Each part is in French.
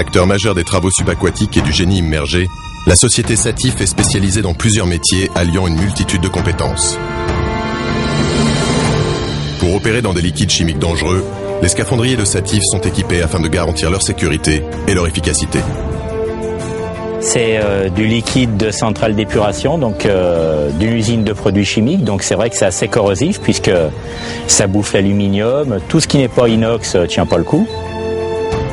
Acteur majeur des travaux subaquatiques et du génie immergé, la société Satif est spécialisée dans plusieurs métiers alliant une multitude de compétences. Pour opérer dans des liquides chimiques dangereux, les scaphandriers de Satif sont équipés afin de garantir leur sécurité et leur efficacité. C'est du liquide de centrale d'épuration, donc d'une usine de produits chimiques. Donc c'est vrai que c'est assez corrosif puisque ça bouffe l'aluminium. Tout ce qui n'est pas inox tient pas le coup.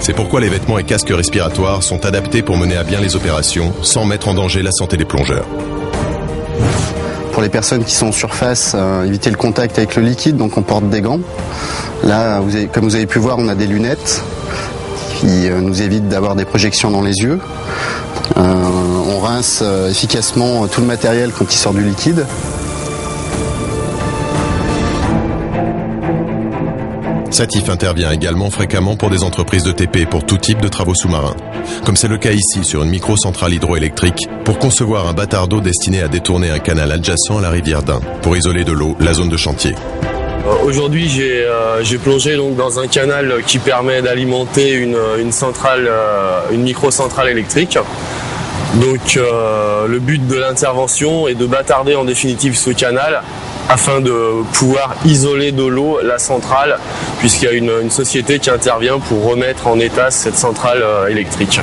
C'est pourquoi les vêtements et casques respiratoires sont adaptés pour mener à bien les opérations sans mettre en danger la santé des plongeurs. Pour les personnes qui sont en surface, éviter le contact avec le liquide, donc on porte des gants. Là, comme vous avez pu voir, on a des lunettes qui nous évitent d'avoir des projections dans les yeux. On rince efficacement tout le matériel quand il sort du liquide. Satif intervient également fréquemment pour des entreprises de TP pour tout type de travaux sous-marins, comme c'est le cas ici sur une microcentrale hydroélectrique pour concevoir un bâtard d'eau destiné à détourner un canal adjacent à la rivière d'Ain pour isoler de l'eau la zone de chantier. Aujourd'hui, j'ai plongé donc dans un canal qui permet d'alimenter une centrale, une microcentrale électrique. Donc le but de l'intervention est de bâtarder en définitive ce canal afin de pouvoir isoler de l'eau la centrale, puisqu'il y a une société qui intervient pour remettre en état cette centrale électrique.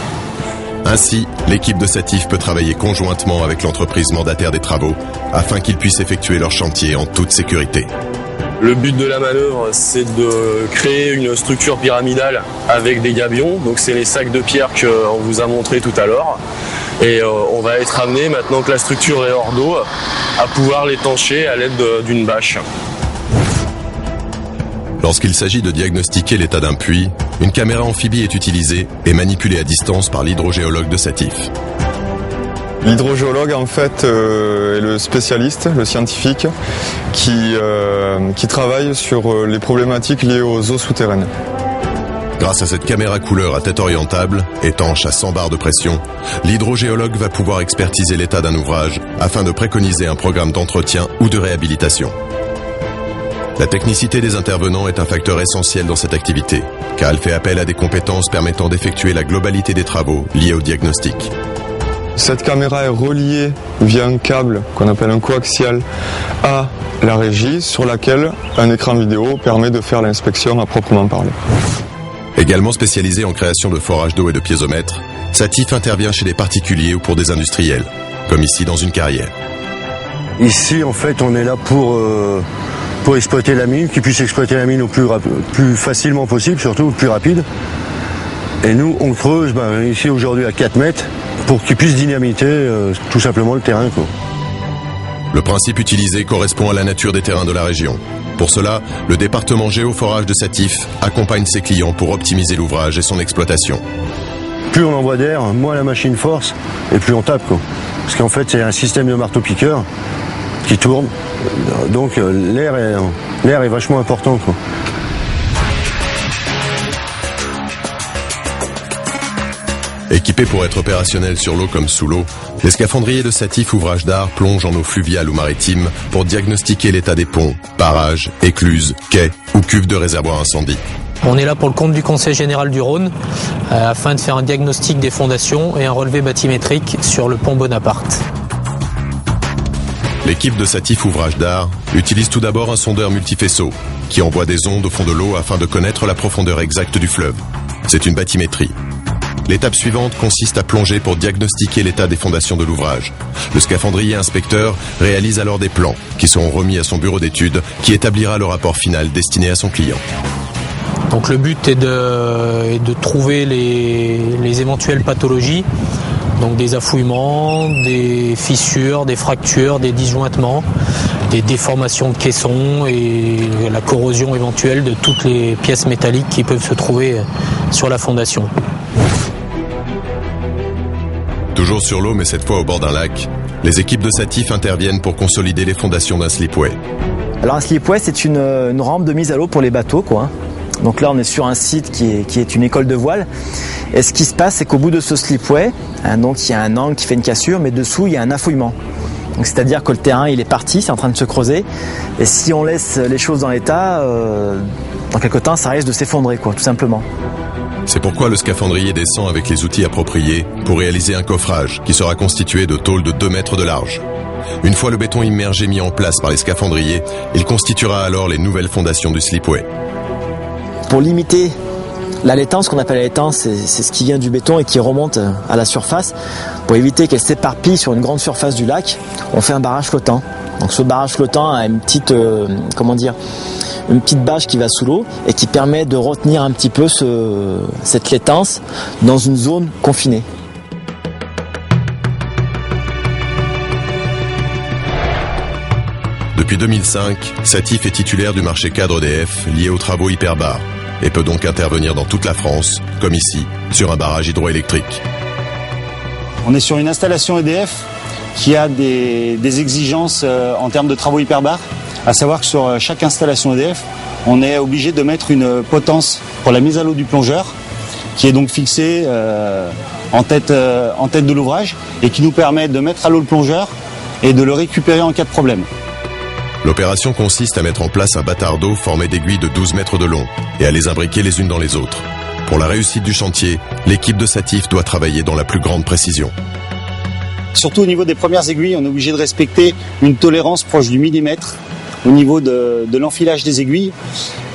Ainsi, l'équipe de Satif peut travailler conjointement avec l'entreprise mandataire des travaux afin qu'ils puissent effectuer leur chantier en toute sécurité. Le but de la manœuvre, c'est de créer une structure pyramidale avec des gabions. Donc c'est les sacs de pierre qu'on vous a montré tout à l'heure. Et on va être amené, maintenant que la structure est hors d'eau, à pouvoir l'étancher à l'aide d'une bâche. Lorsqu'il s'agit de diagnostiquer l'état d'un puits, une caméra amphibie est utilisée et manipulée à distance par l'hydrogéologue de Satif. L'hydrogéologue, en fait, est le spécialiste, le scientifique, qui travaille sur les problématiques liées aux eaux souterraines. Grâce à cette caméra couleur à tête orientable, étanche à 100 bars de pression, l'hydrogéologue va pouvoir expertiser l'état d'un ouvrage afin de préconiser un programme d'entretien ou de réhabilitation. La technicité des intervenants est un facteur essentiel dans cette activité, car elle fait appel à des compétences permettant d'effectuer la globalité des travaux liés au diagnostic. Cette caméra est reliée via un câble qu'on appelle un coaxial à la régie, sur laquelle un écran vidéo permet de faire l'inspection à proprement parler. Également spécialisé en création de forages d'eau et de piézomètres, Satif intervient chez des particuliers ou pour des industriels, comme ici dans une carrière. Ici, en fait, on est là pour exploiter la mine, qu'ils puissent exploiter la mine au plus facilement possible, surtout le plus rapide. Et nous, on creuse ici aujourd'hui à 4 mètres pour qu'ils puissent dynamiter tout simplement le terrain, quoi. Le principe utilisé correspond à la nature des terrains de la région. Pour cela, le département géoforage de Satif accompagne ses clients pour optimiser l'ouvrage et son exploitation. Plus on envoie d'air, moins la machine force et plus on tape, quoi. Parce qu'en fait, c'est un système de marteau-piqueur qui tourne. Donc l'air est vachement important, quoi. Équipés pour être opérationnels sur l'eau comme sous l'eau, les scaphandriers de Satif Ouvrages d'Art plongent en eau fluviale ou maritime pour diagnostiquer l'état des ponts, barrages, écluses, quais ou cuves de réservoirs incendie. On est là pour le compte du Conseil général du Rhône afin de faire un diagnostic des fondations et un relevé bathymétrique sur le pont Bonaparte. L'équipe de Satif Ouvrages d'Art utilise tout d'abord un sondeur multifaisceau qui envoie des ondes au fond de l'eau afin de connaître la profondeur exacte du fleuve. C'est une bathymétrie. L'étape suivante consiste à plonger pour diagnostiquer l'état des fondations de l'ouvrage. Le scaphandrier inspecteur réalise alors des plans qui seront remis à son bureau d'études qui établira le rapport final destiné à son client. Donc le but est de trouver les éventuelles pathologies, donc des affouillements, des fissures, des fractures, des disjointements, des déformations de caissons et la corrosion éventuelle de toutes les pièces métalliques qui peuvent se trouver sur la fondation. Toujours sur l'eau, mais cette fois au bord d'un lac, les équipes de Satif interviennent pour consolider les fondations d'un slipway. Alors un slipway, c'est une rampe de mise à l'eau pour les bateaux, quoi. Donc là, on est sur un site qui est une école de voile. Et ce qui se passe, c'est qu'au bout de ce slipway, donc il y a un angle qui fait une cassure, mais dessous, il y a un affouillement. Donc c'est-à-dire que le terrain, il est parti, c'est en train de se creuser. Et si on laisse les choses dans l'état, dans quelque temps, ça risque de s'effondrer, quoi, tout simplement. C'est pourquoi le scaphandrier descend avec les outils appropriés pour réaliser un coffrage qui sera constitué de tôles de 2 mètres de large. Une fois le béton immergé mis en place par les scaphandriers, il constituera alors les nouvelles fondations du slipway. Pour limiter la laitance, ce qu'on appelle la laitance, c'est ce qui vient du béton et qui remonte à la surface. Pour éviter qu'elle s'éparpille sur une grande surface du lac, on fait un barrage flottant. Donc ce barrage flottant a une petite, une petite bâche qui va sous l'eau et qui permet de retenir un petit peu cette laitance dans une zone confinée. Depuis 2005, Satif est titulaire du marché cadre EDF lié aux travaux hyperbares et peut donc intervenir dans toute la France, comme ici, sur un barrage hydroélectrique. On est sur une installation EDF qui a des exigences en termes de travaux hyperbares, à savoir que sur chaque installation EDF, on est obligé de mettre une potence pour la mise à l'eau du plongeur, qui est donc fixée en tête de l'ouvrage et qui nous permet de mettre à l'eau le plongeur et de le récupérer en cas de problème. L'opération consiste à mettre en place un bâtard d'eau formé d'aiguilles de 12 mètres de long et à les imbriquer les unes dans les autres. Pour la réussite du chantier, l'équipe de Satif doit travailler dans la plus grande précision. Surtout au niveau des premières aiguilles, on est obligé de respecter une tolérance proche du millimètre au niveau de l'enfilage des aiguilles,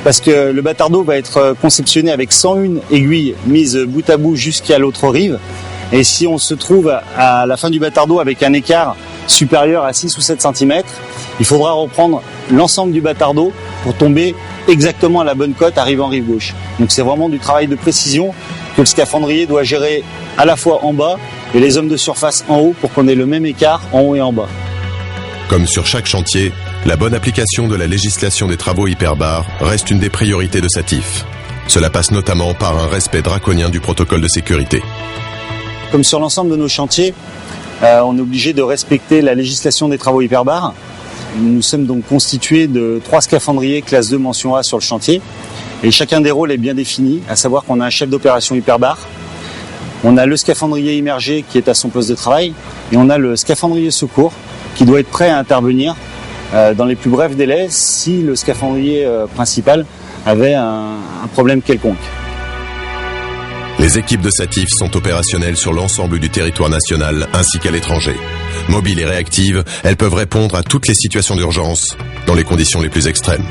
parce que le bâtard d'eau va être conceptionné avec 101 aiguilles mises bout à bout jusqu'à l'autre rive. Et si on se trouve à la fin du bâtard d'eau avec un écart supérieur à 6 ou 7 cm, il faudra reprendre l'ensemble du bâtard d'eau pour tomber exactement à la bonne cote, arriver en rive gauche. Donc c'est vraiment du travail de précision que le scaphandrier doit gérer à la fois en bas et les hommes de surface en haut pour qu'on ait le même écart en haut et en bas. Comme sur chaque chantier, la bonne application de la législation des travaux hyperbares reste une des priorités de Satif. Cela passe notamment par un respect draconien du protocole de sécurité. Comme sur l'ensemble de nos chantiers, on est obligé de respecter la législation des travaux hyperbares. Nous sommes donc constitués de 3 scaphandriers classe 2 mention A sur le chantier. Et chacun des rôles est bien défini, à savoir qu'on a un chef d'opération hyperbar, on a le scaphandrier immergé qui est à son poste de travail, et on a le scaphandrier secours qui doit être prêt à intervenir dans les plus brefs délais si le scaphandrier principal avait un problème quelconque. Les équipes de Satif sont opérationnelles sur l'ensemble du territoire national ainsi qu'à l'étranger. Mobiles et réactives, elles peuvent répondre à toutes les situations d'urgence dans les conditions les plus extrêmes.